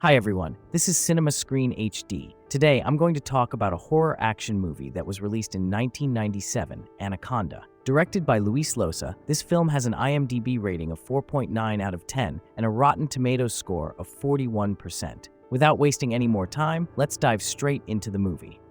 Hi everyone, this is Cinema Screen HD. Today I'm going to talk about a horror action movie that was released in 1997, Anaconda. Directed by Luis Llosa, this film has an IMDb rating of 4.9 out of 10 and a Rotten Tomatoes score of 41%. Without wasting any more time, let's dive straight into the movie.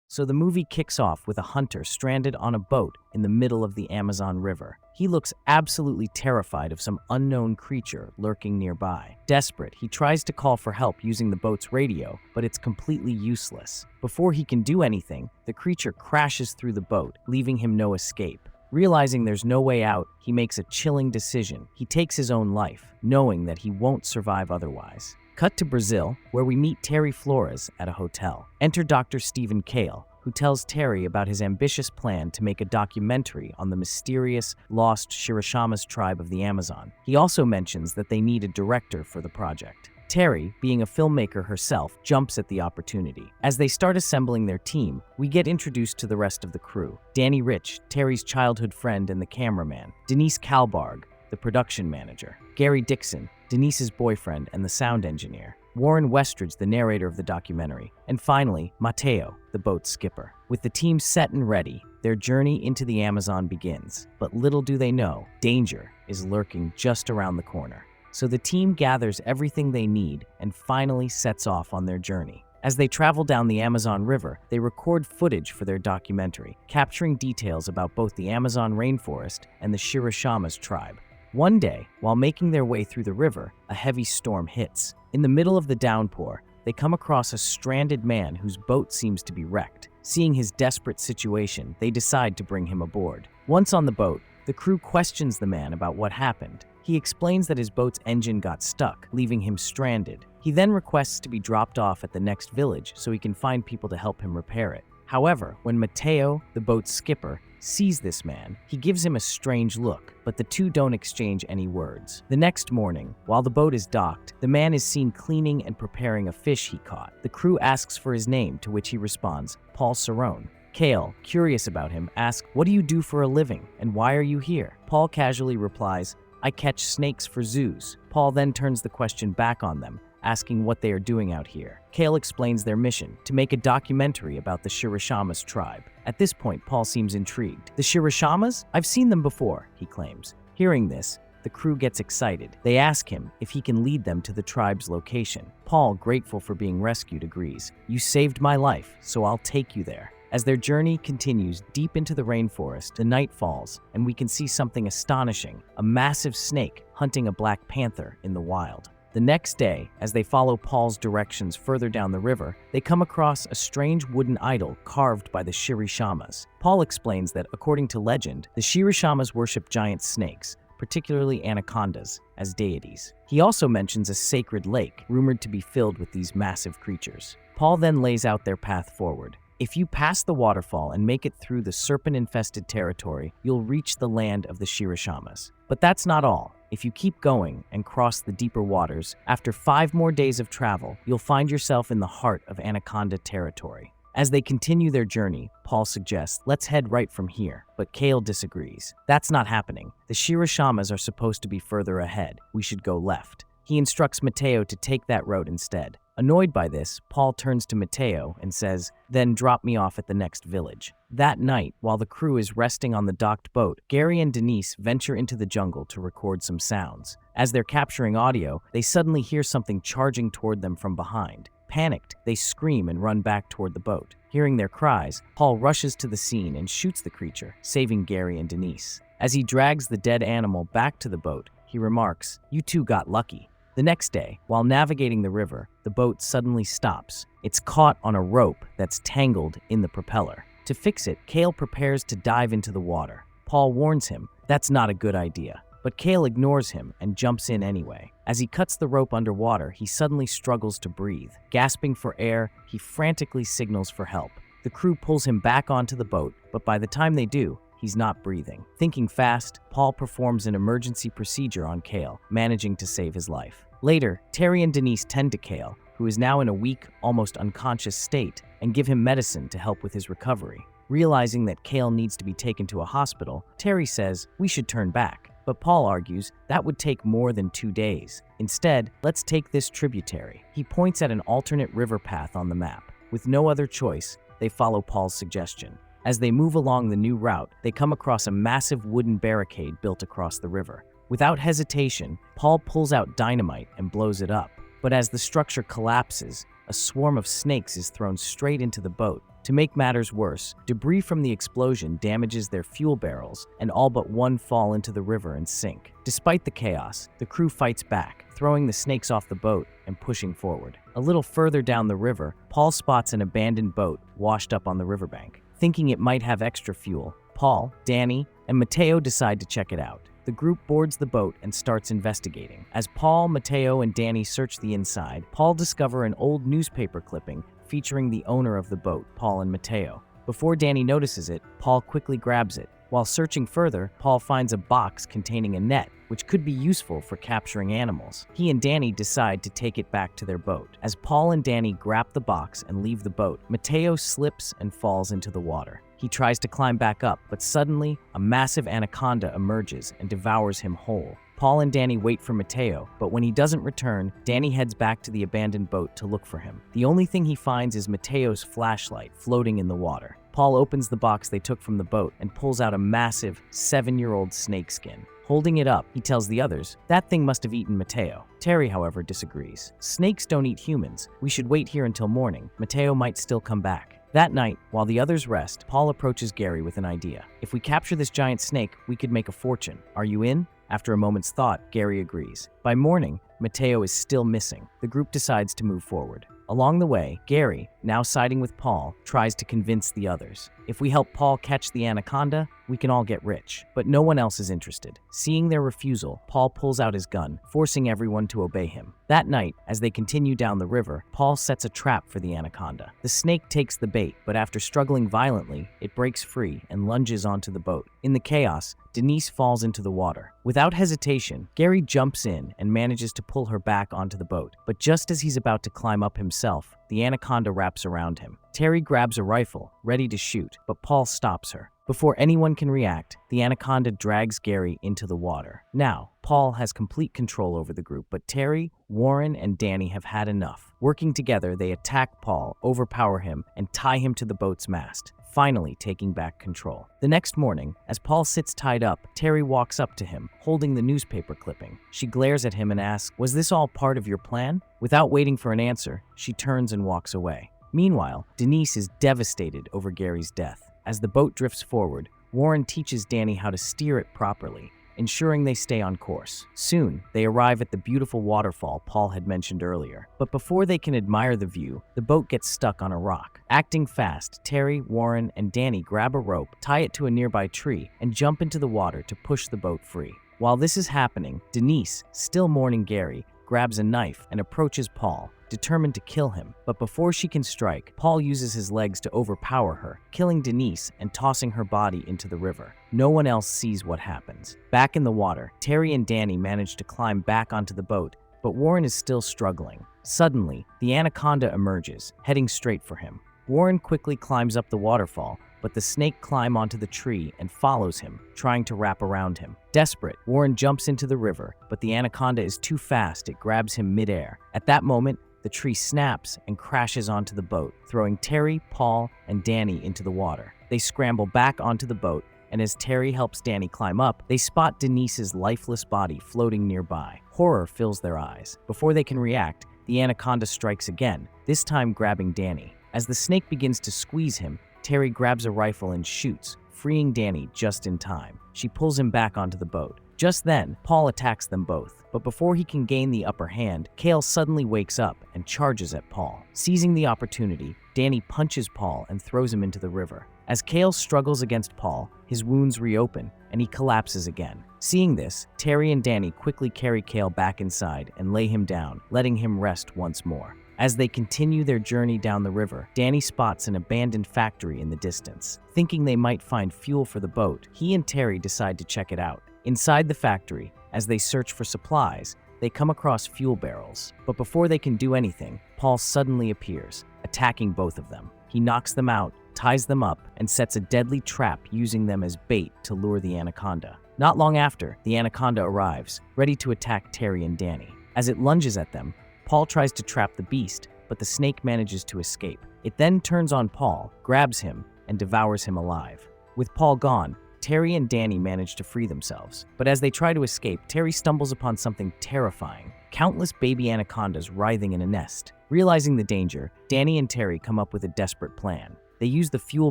So the movie kicks off with a hunter stranded on a boat in the middle of the Amazon River. He looks absolutely terrified of some unknown creature lurking nearby. Desperate, he tries to call for help using the boat's radio, but it's completely useless. Before he can do anything, the creature crashes through the boat, leaving him no escape. Realizing there's no way out, he makes a chilling decision. He takes his own life, knowing that he won't survive otherwise. Cut to Brazil, where we meet Terry Flores at a hotel. Enter Dr. Stephen Kale, who tells Terry about his ambitious plan to make a documentary on the mysterious, lost Shirishama's tribe of the Amazon. He also mentions that they need a director for the project. Terry, being a filmmaker herself, jumps at the opportunity. As they start assembling their team, we get introduced to the rest of the crew. Danny Rich, Terry's childhood friend and the cameraman. Denise Kalbarg, the production manager. Gary Dixon, Denise's boyfriend and the sound engineer. Warren Westridge, the narrator of the documentary. And finally, Mateo, the boat's skipper. With the team set and ready, their journey into the Amazon begins. But little do they know, danger is lurking just around the corner. So the team gathers everything they need and finally sets off on their journey. As they travel down the Amazon River, they record footage for their documentary, capturing details about both the Amazon rainforest and the Shirishama's tribe. One day, while making their way through the river, a heavy storm hits. In the middle of the downpour, they come across a stranded man whose boat seems to be wrecked. Seeing his desperate situation, they decide to bring him aboard. Once on the boat, the crew questions the man about what happened. He explains that his boat's engine got stuck, leaving him stranded. He then requests to be dropped off at the next village so he can find people to help him repair it. However, when Mateo, the boat's skipper, sees this man, he gives him a strange look, but the two don't exchange any words. The next morning, while the boat is docked, the man is seen cleaning and preparing a fish he caught. The crew asks for his name, to which he responds, Paul Cerrone. Kale, curious about him, asks, "What do you do for a living, and why are you here?" Paul casually replies, "I catch snakes for zoos." Paul then turns the question back on them, asking what they are doing out here. Kale explains their mission, to make a documentary about the Shirishama's tribe. At this point, Paul seems intrigued. "The Shirishamas? I've seen them before," he claims. Hearing this, the crew gets excited. They ask him if he can lead them to the tribe's location. Paul, grateful for being rescued, agrees. "You saved my life, so I'll take you there." As their journey continues deep into the rainforest, the night falls, and we can see something astonishing, a massive snake hunting a black panther in the wild. The next day, as they follow Paul's directions further down the river, they come across a strange wooden idol carved by the Shirishamas. Paul explains that, according to legend, the Shirishamas worship giant snakes, particularly anacondas, as deities. He also mentions a sacred lake, rumored to be filled with these massive creatures. Paul then lays out their path forward. If you pass the waterfall and make it through the serpent-infested territory, you'll reach the land of the Shirishamas. But that's not all. If you keep going and cross the deeper waters, after 5 more days of travel, you'll find yourself in the heart of Anaconda territory. As they continue their journey, Paul suggests, "Let's head right from here," but Kale disagrees. "That's not happening. The Shirishamas are supposed to be further ahead. We should go left." He instructs Mateo to take that road instead. Annoyed by this, Paul turns to Mateo and says, "Then drop me off at the next village." That night, while the crew is resting on the docked boat, Gary and Denise venture into the jungle to record some sounds. As they're capturing audio, they suddenly hear something charging toward them from behind. Panicked, they scream and run back toward the boat. Hearing their cries, Paul rushes to the scene and shoots the creature, saving Gary and Denise. As he drags the dead animal back to the boat, he remarks, "You two got lucky." The next day, while navigating the river, the boat suddenly stops. It's caught on a rope that's tangled in the propeller. To fix it, Kale prepares to dive into the water. Paul warns him that's not a good idea, but Kale ignores him and jumps in anyway. As he cuts the rope underwater, he suddenly struggles to breathe. Gasping for air, he frantically signals for help. The crew pulls him back onto the boat, but by the time they do, he's not breathing. Thinking fast, Paul performs an emergency procedure on Kale, managing to save his life. Later, Terry and Denise tend to Kale, who is now in a weak, almost unconscious state, and give him medicine to help with his recovery. Realizing that Kale needs to be taken to a hospital, Terry says, "We should turn back." But Paul argues that would take more than 2 days. Instead, let's take this tributary. He points at an alternate river path on the map. With no other choice, they follow Paul's suggestion. As they move along the new route, they come across a massive wooden barricade built across the river. Without hesitation, Paul pulls out dynamite and blows it up. But as the structure collapses, a swarm of snakes is thrown straight into the boat. To make matters worse, debris from the explosion damages their fuel barrels, and all but one fall into the river and sink. Despite the chaos, the crew fights back, throwing the snakes off the boat and pushing forward. A little further down the river, Paul spots an abandoned boat washed up on the riverbank. Thinking it might have extra fuel, Paul, Danny, and Mateo decide to check it out. The group boards the boat and starts investigating. As Paul, Mateo, and Danny search the inside, Paul discovers an old newspaper clipping featuring the owner of the boat, Paul and Mateo. Before Danny notices it, Paul quickly grabs it. While searching further, Paul finds a box containing a net, which could be useful for capturing animals. He and Danny decide to take it back to their boat. As Paul and Danny grab the box and leave the boat, Mateo slips and falls into the water. He tries to climb back up, but suddenly, a massive anaconda emerges and devours him whole. Paul and Danny wait for Mateo, but when he doesn't return, Danny heads back to the abandoned boat to look for him. The only thing he finds is Mateo's flashlight floating in the water. Paul opens the box they took from the boat and pulls out a massive 7-year-old snakeskin. Holding it up, he tells the others, that thing must have eaten Mateo. Terry, however, disagrees. Snakes don't eat humans. We should wait here until morning. Mateo might still come back. That night, while the others rest, Paul approaches Gary with an idea. If we capture this giant snake, we could make a fortune. Are you in? After a moment's thought, Gary agrees. By morning, Mateo is still missing. The group decides to move forward. Along the way, Gary, now siding with Paul, tries to convince the others. If we help Paul catch the anaconda, we can all get rich. But no one else is interested. Seeing their refusal, Paul pulls out his gun, forcing everyone to obey him. That night, as they continue down the river, Paul sets a trap for the anaconda. The snake takes the bait, but after struggling violently, it breaks free and lunges onto the boat. In the chaos, Denise falls into the water. Without hesitation, Gary jumps in and manages to pull her back onto the boat. But just as he's about to climb up himself, the anaconda wraps around him. Terry grabs a rifle, ready to shoot, but Paul stops her. Before anyone can react, the anaconda drags Gary into the water. Now, Paul has complete control over the group, but Terry, Warren, and Danny have had enough. Working together, they attack Paul, overpower him, and tie him to the boat's mast, finally taking back control. The next morning, as Paul sits tied up, Terry walks up to him, holding the newspaper clipping. She glares at him and asks, "Was this all part of your plan?" Without waiting for an answer, she turns and walks away. Meanwhile, Denise is devastated over Gary's death. As the boat drifts forward, Warren teaches Danny how to steer it properly, ensuring they stay on course. Soon, they arrive at the beautiful waterfall Paul had mentioned earlier. But before they can admire the view, the boat gets stuck on a rock. Acting fast, Terry, Warren, and Danny grab a rope, tie it to a nearby tree, and jump into the water to push the boat free. While this is happening, Denise, still mourning Gary, grabs a knife and approaches Paul, determined to kill him. But before she can strike, Paul uses his legs to overpower her, killing Denise and tossing her body into the river. No one else sees what happens. Back in the water, Terry and Danny manage to climb back onto the boat, but Warren is still struggling. Suddenly, the anaconda emerges, heading straight for him. Warren quickly climbs up the waterfall, but the snake climbs onto the tree and follows him, trying to wrap around him. Desperate, Warren jumps into the river, but the anaconda is too fast, it grabs him midair. At that moment, the tree snaps and crashes onto the boat, throwing Terry, Paul, and Danny into the water. They scramble back onto the boat, and as Terry helps Danny climb up, they spot Denise's lifeless body floating nearby. Horror fills their eyes. Before they can react, the anaconda strikes again, this time grabbing Danny. As the snake begins to squeeze him, Terry grabs a rifle and shoots, freeing Danny just in time. She pulls him back onto the boat. Just then, Paul attacks them both, but before he can gain the upper hand, Cale suddenly wakes up and charges at Paul. Seizing the opportunity, Danny punches Paul and throws him into the river. As Cale struggles against Paul, his wounds reopen and he collapses again. Seeing this, Terry and Danny quickly carry Cale back inside and lay him down, letting him rest once more. As they continue their journey down the river, Danny spots an abandoned factory in the distance. Thinking they might find fuel for the boat, he and Terry decide to check it out. Inside the factory, as they search for supplies, they come across fuel barrels. But before they can do anything, Paul suddenly appears, attacking both of them. He knocks them out, ties them up, and sets a deadly trap using them as bait to lure the anaconda. Not long after, the anaconda arrives, ready to attack Terry and Danny. As it lunges at them, Paul tries to trap the beast, but the snake manages to escape. It then turns on Paul, grabs him, and devours him alive. With Paul gone, Terry and Danny manage to free themselves. But as they try to escape, Terry stumbles upon something terrifying: countless baby anacondas writhing in a nest. Realizing the danger, Danny and Terry come up with a desperate plan. They use the fuel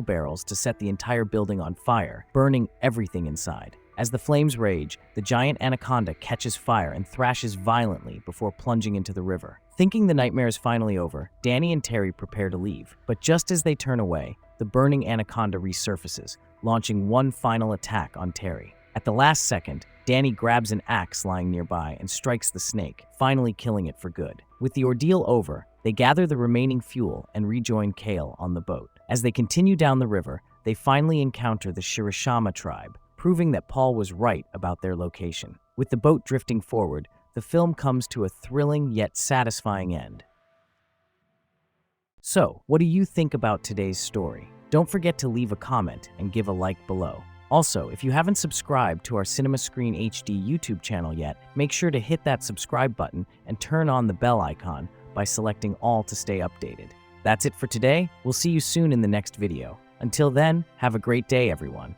barrels to set the entire building on fire, burning everything inside. As the flames rage, the giant anaconda catches fire and thrashes violently before plunging into the river. Thinking the nightmare is finally over, Danny and Terry prepare to leave. But just as they turn away, the burning anaconda resurfaces, launching one final attack on Terry. At the last second, Danny grabs an axe lying nearby and strikes the snake, finally killing it for good. With the ordeal over, they gather the remaining fuel and rejoin Kale on the boat. As they continue down the river, they finally encounter the Shirashama tribe, proving that Paul was right about their location. With the boat drifting forward, the film comes to a thrilling yet satisfying end. So, what do you think about today's story? Don't forget to leave a comment and give a like below. Also, if you haven't subscribed to our Cinema Screen HD YouTube channel yet, make sure to hit that subscribe button and turn on the bell icon by selecting all to stay updated. That's it for today. We'll see you soon in the next video. Until then, have a great day, everyone.